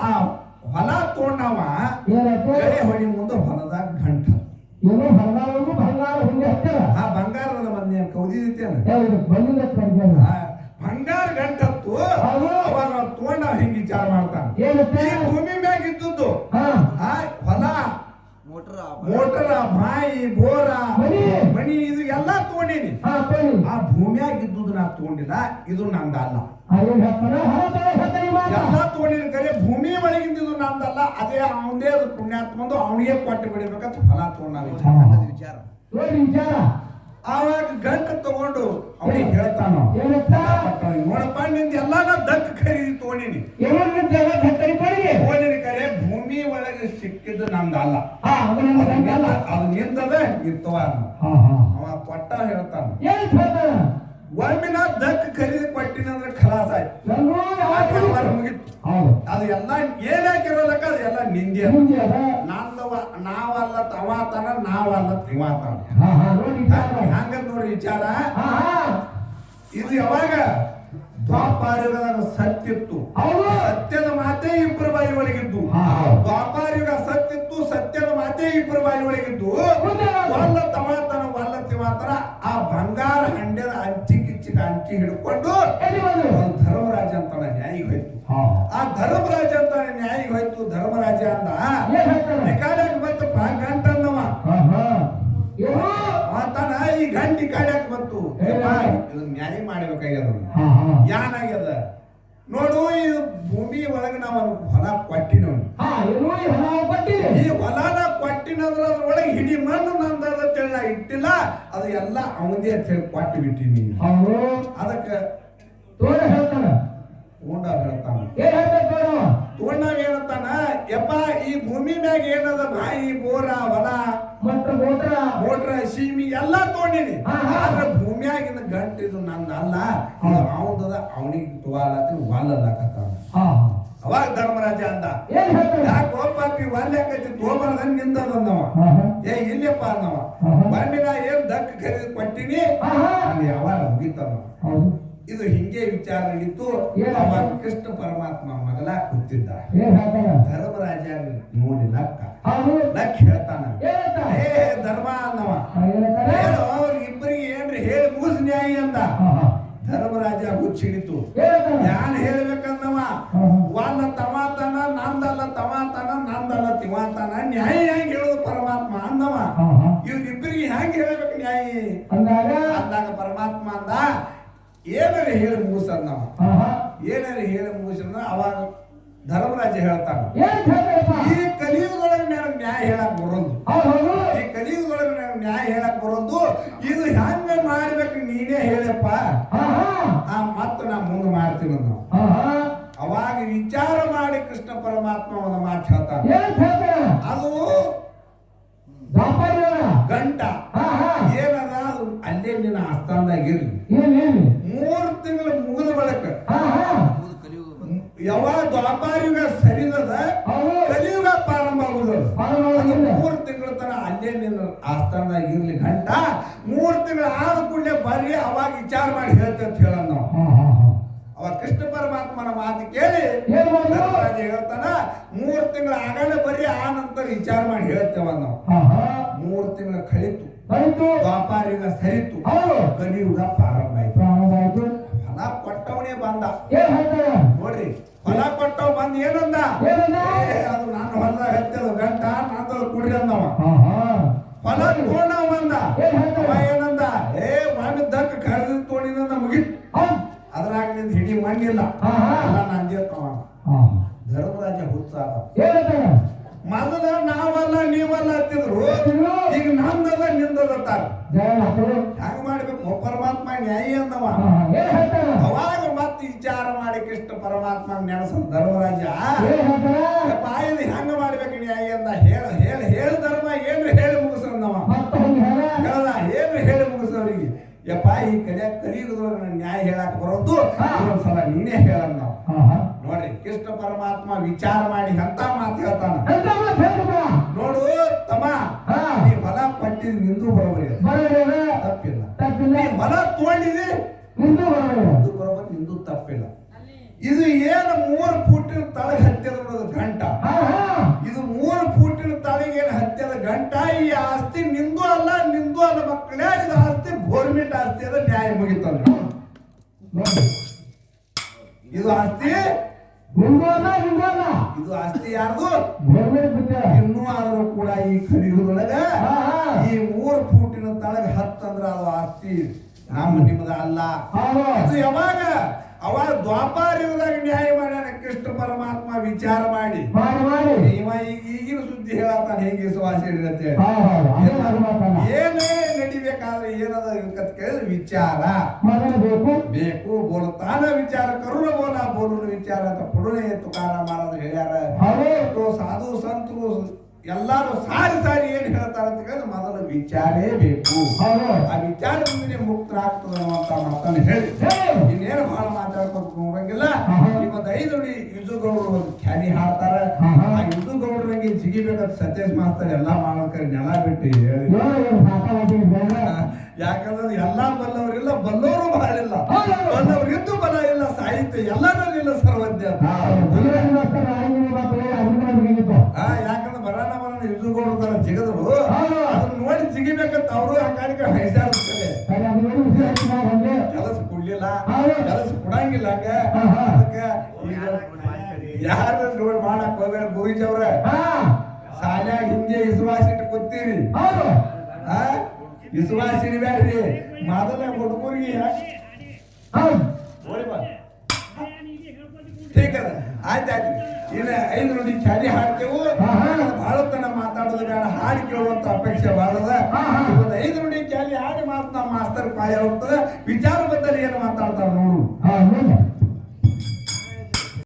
ಆ ಹೊಲ ತಗೊಂಡವ ಗಳೆ ಹೊಡಿ ಮುಂದೆ ಹೊಲದಾಗ ಗಂಟ ಏನೋ ಬಂಗಾರವು ಬಂಗಾರ ಹಿಂಗೆ ಹತ್ತಿರ ಆ ಬಂಗಾರದ ಮಂದಿ ಕೌದಿದ್ದೇನ ಬಂಗಾರ ಗಂಟ ಹತ್ತು ಅವಾಗ ತಗೊಂಡ ಹಿಂಗ ವಿಚಾರ ಮಾಡ್ತಾನ ಈ ಭೂಮಿ ಮ್ಯಾಗ ಇದ್ದದ್ದು ಹೊಲ ಮೋಟರ ಬಾಯಿ ಬೋರ ಮಣಿ ಇದು ಎಲ್ಲಾ ತಗೊಂಡೀನಿ ಆ ಭೂಮಿಯಾಗ ಇದ್ದುದು ನಾ ತಗೊಂಡಿಲ್ಲ ಇದು ನಂದಲ್ಲ ಎಲ್ಲಾ ತಗೊಂಡಿನ ಕರೆ ಭೂಮಿ ಒಳಗಿದ್ದು ನಂದಲ್ಲ ಅದೇ ಅವನದೇ ಅದು ಪುಣ್ಯಾತ್ಮಂದು ಅವನಿಗೆ ಕೊಟ್ಟು ಬಿಡಬೇಕಂತ ಫಲ ತಗೊಂಡ ವಿಚಾರ ಆವಾಗ ಗಂಟ ತಗೊಂಡು ಅವನಿಗೆ ಹೇಳ್ತಾನೋ ನೋಡಪ್ಪ ನಿಂದ ಎಲ್ಲಾನ ದಕ್ಕ ಖರೀದಿ ತಗೊಂಡಿನಿ ತಗೊಂಡಿನ ಕರೆ ಭೂಮಿ ಒಳಗೆ ಸಿಕ್ಕಿದ್ದು ನಂದಲ್ಲ ಅದು ನಿಂದದ ಇರ್ತವ ಅವ ಕೊಟ್ಟ ಹೇಳ್ತಾನ ಒಮ್ಮಿನ ದಕ್ಕ ಖರೀದಿ ಕೊಟ್ಟಿನಂದ್ರೆ ಖಲಾಸ ಆಯ್ತು ಮುಗಿತು ಅದು ಎಲ್ಲ ಏನ್ ಹಾಕಿರೋದಕ್ಕ ಅದು ಎಲ್ಲ ನಿಂದೆ ನಂದವ ನಾವಲ್ಲ ತವಾತನ ನಾವಲ್ಲ ತಿವಾತನ ಹಂಗ ನೋಡ್ರಿ ವಿಚಾರ ಇದು ಯಾವಾಗ ದ್ವಾಪಾರಯುಗದಾಗ ಸತ್ಯಿತ್ತು ಸತ್ಯದ ಮಾತೆ ಇಬ್ಬರು ಬಾಯಿ ಒಳಗಿದ್ದು ದ್ವಾಪಾರಯುಗ ಸತ್ಯಿತ್ತು ಸತ್ಯದ ಮಾತೆ ಇಬ್ಬರು ಬಾಯಿ ಒಳಗಿದ್ದು ವಲ್ಲ ತವಾತನ ವಲ್ಲ ತಿವಾತನ ಆ ಬಂಗಾರ ಹಂಡೆದ ಅಂಚಿ ಕಿಚ್ಚಿಗೆ ಅಂಚಿ ಹಿಡ್ಕೊಂಡು ಧರ್ಮರಾಜ ಅಂತ ನ್ಯಾಯಿಗೆ ಹೋಯ್ತು ಆ ಧರ್ಮರಾಜ ಅಂತ ನ್ಯಾಯಿಗೆ ಹೋಯ್ತು ಧರ್ಮರಾಜ ಅಂದ ಬೇಕಾದಾಗ ಬಂತಪ್ಪ ಗಂಟ ಅಂದವ ಮಾತಾನ ಈ ಗಂಟಿ ಕಾಡ್ಯಾಕ ಬಂತು ನ್ಯಾಯ ಮಾಡ್ಬೇಕಾಗ್ಯದ ಯಾನಾಗ್ಯದ ನೋಡು ಈ ಭೂಮಿ ಒಳಗೆ ನಾವು ಹೊಲ ಕೊಟ್ಟಿನವನು ಈ ಹೊಲನ ಕೊಟ್ಟಿನಂದ್ರ ಅದ್ರೊಳಗೆ ಹಿಡಿ ಮಣ್ಣು ನಂದದ ನಾ ಇಟ್ಟಿಲ್ಲ ಅದು ಎಲ್ಲ ಅವನದೇ ಅಂತ ಹೇಳಿ ಕೊಟ್ಟು ಬಿಟ್ಟಿನಿ ಅದಕ್ಕೆ ಹೇಳ್ತಾನ ತೋಂಡಾವ ಏನಂತಾನ ಯಪ್ಪ ಈ ಭೂಮಿ ಮ್ಯಾಗ ಏನದ ಬಾಯಿ ಬೋರ ಹೊಲ ಮೋಟ್ರ ಸೀಮಿ ಎಲ್ಲಾ ತಗೊಂಡಿನಿ ಆದ್ರೆ ಭೂಮಿಯಾಗಿನ ಗಂಟು ಇದು ನಂದ ಅಲ್ಲ ಅವನದ ಅವನಿಗೆ ತುವಾಲತಿ ವಾಲದಾಕತ್ತಾನ ಅವಾಗ ಧರ್ಮರಾಜ ಅಂದ ಯಾಕೋ ಪಾಪಿ ವಾಲ್ಯಾಕತಿ ತೋಬರ್ದ ನಿಂದದವ ಇಲ್ಲಪ್ಪ ಅಂದವ ಬಂದಿನ ಏನ್ ದಕ್ಕ ಖರೀದಿ ಕೊಟ್ಟಿನಿ ಯಾವಾಗ ಮುಗಿತವ ಇದು ಹಿಂಗೆ ವಿಚಾರ ನಡೀತು ಅವಾಗ ಕೃಷ್ಣ ಪರಮಾತ್ಮ ಮಗಲ ಕೂತಿದ್ದ ಧರ್ಮರಾಜ ನೋಡಿ ನಕ್ಕ ಹೇಳ್ತಾನ ಹೇ ಧರ್ಮ ಅನ್ನವ ಹೇಳು ಅವ್ರಿಗಿಬ್ಬರಿಗೆ ಏನ್ರಿ ಹೇಳಿ ಮುಗಿಸ್ ನ್ಯಾಯ ಅಂದ ಧರ್ಮರಾಜ ಹುಚ್ಚಿಡಿತು ಯಾನ್ ಹೇಳ್ಬೇಕಂದವ ವಾಲ ತವಾತನ ನಂದಲ್ಲ ತವಾತನ ನಂದಲ್ಲ ತಿವಾತನ ನ್ಯಾಯ ಹೆಂಗ್ ಹೇಳುದು ಪರಮಾತ್ಮ ಅಂದವ ಇವ್ರಿಬ್ಬರಿಗೆ ಹೆಂಗ್ ಹೇಳ್ಬೇಕು ನ್ಯಾಯ ಅಂದಾಗ ಪರಮಾತ್ಮ ಅಂದ ಏನಾರ ಹೇಳಿ ಮುಗಿಸಂದವ ಏನಾರ ಹೇಳಿ ಮುಗಿಸಂದ್ರ ಅವಾಗ ಧರ್ಮರಾಜ ಹೇಳ್ತಾನ ಈ ಕಲಿಯುಗದೊಳಗೆ ನನಗೆ ನ್ಯಾಯ ಹೇಳಕ್ ಬರೋದು ಈ ಕಲಿಯುಗದೊಳಗೆ ನನಗೆ ನ್ಯಾಯ ಹೇಳಕ್ ಬರೋದು ಇದು ಹೆಂಗ ಮಾಡ್ಬೇಕು ನೀನೇ ಹೇಳಪ್ಪ ಮತ್ತ ನಾ ಮುಂದೆ ಮಾಡ್ತೀನಿ ನಾವು ಅವಾಗ ವಿಚಾರ ಮಾಡಿ ಕೃಷ್ಣ ಪರಮಾತ್ಮ ಒಂದು ಮಾತು ಹೇಳ್ತಾನೆ ಅದು ಗಂಟ ಏನದ ಅಲ್ಲೇ ನಿನ್ನ ಆಸ್ಥಾನದಾಗ ಇರ್ಲಿ 3 ತಿಂಗಳು ಮುಗಿದ ಬಳಿಕ ಯಾವಾಗ ದ್ವಾಪಾರಯುಗ ಸರಿದದ ಕಲಿಯುಗ ಪ್ರಾರಂಭ ಆಗುದು 3 ತಿಂಗಳ ತನ ಅಲ್ಲೇ ನಿನ್ನ ಆಸ್ಥಾನದಾಗ ಇರ್ಲಿ ಗಂಟ 3 ತಿಂಗಳು ಆದ ಕೂಡಲೇ ಬರ್ರಿ ಅವಾಗ ವಿಚಾರ ಮಾಡಿ ಹೇಳ್ತೇವೆ ಅಂತ ಹೇಳ ನಾವು ಅವಾಗ ಕೃಷ್ಣ ಪರಮಾತ್ಮನ ಮಾತು ಕೇಳಿ ಧರ್ಮರಾಜ ಹೇಳ್ತಾನ 3 ತಿಂಗಳ ಆಗಲೇ ಬರ್ರಿ ಆ ನಂತರ ವಿಚಾರ ಮಾಡಿ ಹೇಳ್ತೇವ ನಾವು 3 ತಿಂಗಳ ಕಳಿತು ದ್ವಾಪಾರಯುಗ ಸರಿತು ಕಲಿಯುಗ ಪ್ರಾರಂಭ ಆಯ್ತು ಫಲ ಕೊಟ್ಟವನೇ ಬಂದ ನೋಡ್ರಿ ಫಲ ಕೊಟ್ಟವ್ ಬಂದ ಏನಂದ ಅದು ನಾನು ಹೊಲ ಹತ್ತದ ಗಂಟ ನಂದು ಕುಡ್ರಿ ಅಂದವ ಫಲ ತಗೊಂಡವ ಬಂದ ಏನಂದ ಮಣ್ಣು ದಕ್ಕ ಕರೆದು ತೋಣಿಂದ ಮುಗಿತ್ ಅದ್ರಾಗ ನಿಂದ ಹಿಡಿ ಮಣ್ಣಿಲ್ಲ ಎಲ್ಲ ನಂದೇ ತಗೊಂಡ ಧರ್ಮರಾಜ ಹುಚ್ಚಾದ ಮೊದಲ ನಾವಲ್ಲ ನೀವಲ್ಲ ಹತ್ತಿದ್ರು ಈಗ ನಂದಲ್ಲ ನಿಂದದತ್ತಾರ ಹೆಂಗ ಮಾಡ್ಬೇಕು ಪರಮಾತ್ಮ ನ್ಯಾಯ ಅಂದವ ಅವಾಗ ಮತ್ತೆ ವಿಚಾರ ಮಾಡಿ ಕೃಷ್ಣ ಪರಮಾತ್ಮ ನೆನಸ ಧರ್ಮರಾಜ ಇದು ಹೆಂಗ ಮಾಡ್ಬೇಕು ನ್ಯಾಯ ಅಂದ ಹೇಳ ಧರ್ಮ ಏನ್ರಿ ಹೇಳಿ ಮುಗಿಸಂದವ ಹೇಳ್ದ ಏನ್ರಿ ಹೇಳಿ ಮುಗಿಸೋರಿಗೆ ಯಪ್ಪ ಈ ಕಲಿಯುಗದೊಳಗೆ ನ್ಯಾಯ ಹೇಳಕ್ ಬರೋದು ಇನ್ನೊಂದ್ಸಲ ನೀನೇ ಹೇಳಂದ ನೋಡ್ರಿ ಕೃಷ್ಣ ಪರಮಾತ್ಮ ವಿಚಾರ ಮಾಡಿ ಅಂತ ಮಾತು ಹೇಳ್ತಾನ ನೋಡು ತಮ್ಮ ನೀ ಹೊಲ ಕೊಟ್ಟಿದ್ ನಿಂದು ಬರೋಬರಿ ತಪ್ಪಿಲ್ಲ ನೀ ಹೊಲ ತಗೊಂಡಿದಿ ನಿಂದು ಬರೋಬರಿ ನಿಂದು ತಪ್ಪಿಲ್ಲ ಇದು ಏನು 3 ಫೂಟಿನ ತಳಗ ಹತ್ತಿರ ಆಸ್ತಿ ಅದ ನ್ಯಾಯ ಮುಗಿತದ ನೋಡಿ ಇದು ಆಸ್ತಿ ನಿಂದೋಲ್ಲ ನಿಂದೋಲ್ಲ ಇದು ಆಸ್ತಿ ಯಾರ್ದು ಗೌರ್ಮೆಂಟ್ ಬಿಟ್ಟ ಇನ್ನೂ ಆದ್ರೂ ಕೂಡ ಈ ಕಲಿಯುಗದೊಳಗ ಈ 3 ಫೂಟಿನ ತಳಗ ಹತ್ತಂದ್ರ ಅದು ಆಸ್ತಿ ನಮ್ಮ ನಿಮ್ಮದ ಅಲ್ಲ. ಇದು ಯಾವಾಗ ಅವಾಗ ದ್ವಾಪಾರ ಯುಗದಾಗ ನ್ಯಾಯ ಮಾಡ್ಯಾನ ಕೃಷ್ಣ ಪರಮಾತ್ಮ ವಿಚಾರ ಮಾಡಿ ಇವ ಈಗಿನ ಸುದ್ದಿ ಹೇಳತ್ತಾನ ಹೆಂಗೆ ವಿಶ್ವಾಸ ಇಡತ್ತೆ ಏನೇ ನಡಿಬೇಕಾದ್ರೆ ಏನದ ಅಂತ ಕೇಳಿದ್ರೆ ವಿಚಾರ ಬೇಕು ಬೋಲತಾನ ವಿಚಾರ ಕರುಣ ಬೋಲ ಬೋಲುನ ವಿಚಾರ ಅಂತ ಪುಡುನೆ ತುಕಾರ ಮಾಡೋದು ಹೇಳ್ಯಾರ. ಸಾಧು ಸಂತರು ಎಲ್ಲಾರು ಸಾರಿ ಸಾರಿ ಏನ್ ಹೇಳ್ತಾರ ಅಂತ ಕೇಳಿದ್ರೆ ಮೊದಲು ವಿಚಾರೇ ಬೇಕು. ಆ ವಿಚಾರದಿಂದನೇ ಮುಕ್ತರಾಗ್ತದ ಅನ್ನುವಂತ ಮಾತನ್ನು ಹೇಳಿ ಇನ್ನೇನು ಬಹಳ ಮಾತಾಡ್ಕೊಂಡು ನೋಡಂಗಿಲ್ಲ. ಇವತ್ತು 5 ನುಡಿ ಯುಜುಗೌಡರು ಒಂದು ಖ್ಯಾನಿ ಹಾಡ್ತಾರ. ಆ ಯುಜುಗೌಡರಂಗೆ ಜಿಗಿಬೇಕಂತ ಸತ್ಯೇಶ್ ಮಾಸ್ತರ್ ಎಲ್ಲಾ ಮಾಡಕರಿ ನೆಲ ಬಿಟ್ಟು ಹೇಳಿ. ಯಾಕಂದ್ರೆ ಎಲ್ಲಾ ಬಲ್ಲವರಿಲ್ಲ, ಬಲ್ಲವರು ಬಹಳ ಇಲ್ಲ, ಬಲ್ಲವರಿದ್ದು ಬಲ ಇಲ್ಲ, ಸಾಹಿತ್ಯ ಎಲ್ಲರಲ್ಲಿಲ್ಲ ಸರ್ವಜ್ಞ. ಯಾಕಂದ್ರೆ ಬರಾನ ಯುಜುಗೌಡರ ಜಿಗದ್ರು ಅದನ್ನ ನೋಡಿ ಜಿಗಿಬೇಕಂತ ಅವರು ಹಂಗಾಡಿಕ ಹೈಸಾಡ್ತಾರೆ. ಕೆಲಸ ಕೊಡ್ಲಿಲ್ಲ, ಕೆಲಸ ಕೊಡಂಗಿಲ್ಲ. ಹಂಗ ಅದಕ್ಕೆ ಈಗ ಯಾರು ನೋಡಿ ಮಾಡಕ್ ಹೋಗ್ಯಾರ ಗುರುಜಿ ಅವ್ರ ಶಾಲ್ಯಾಗ ಹಿಂಗೆ ವಿಶ್ವಾಸ ಇಟ್ಟು ಕೂತೀರಿ. ವಿಶ್ವಾಸ ಇಡಬೇಡ್ರಿ. ಮೊದಲ ಹುಡುಗರಿಗೆ ಆಯ್ತಾಯ್ತು. ಇನ್ನ 5 ನುಡಿ ಖ್ಯಾಲಿ ಹಾಡ್ತೇವು. ಬಹಳ ತನ ಮಾತಾಡೋದು ಬೇಡ, ಹಾಡಿ ಕೇಳುವಂತ ಅಪೇಕ್ಷೆ ಬಾಳದ. ಇವತ್ತು 5 ನುಡಿ ಖ್ಯಾಲಿ ಹಾಡಿ ಮಾತು ನಮ್ಮ ಮಾಸ್ತರ್ ಪಾಯ ಹೋಗ್ತದೆ. ವಿಚಾರ ಬದ್ದಲ್ಲಿ ಏನು ಮಾತಾಡ್ತಾರ ನೋಡು.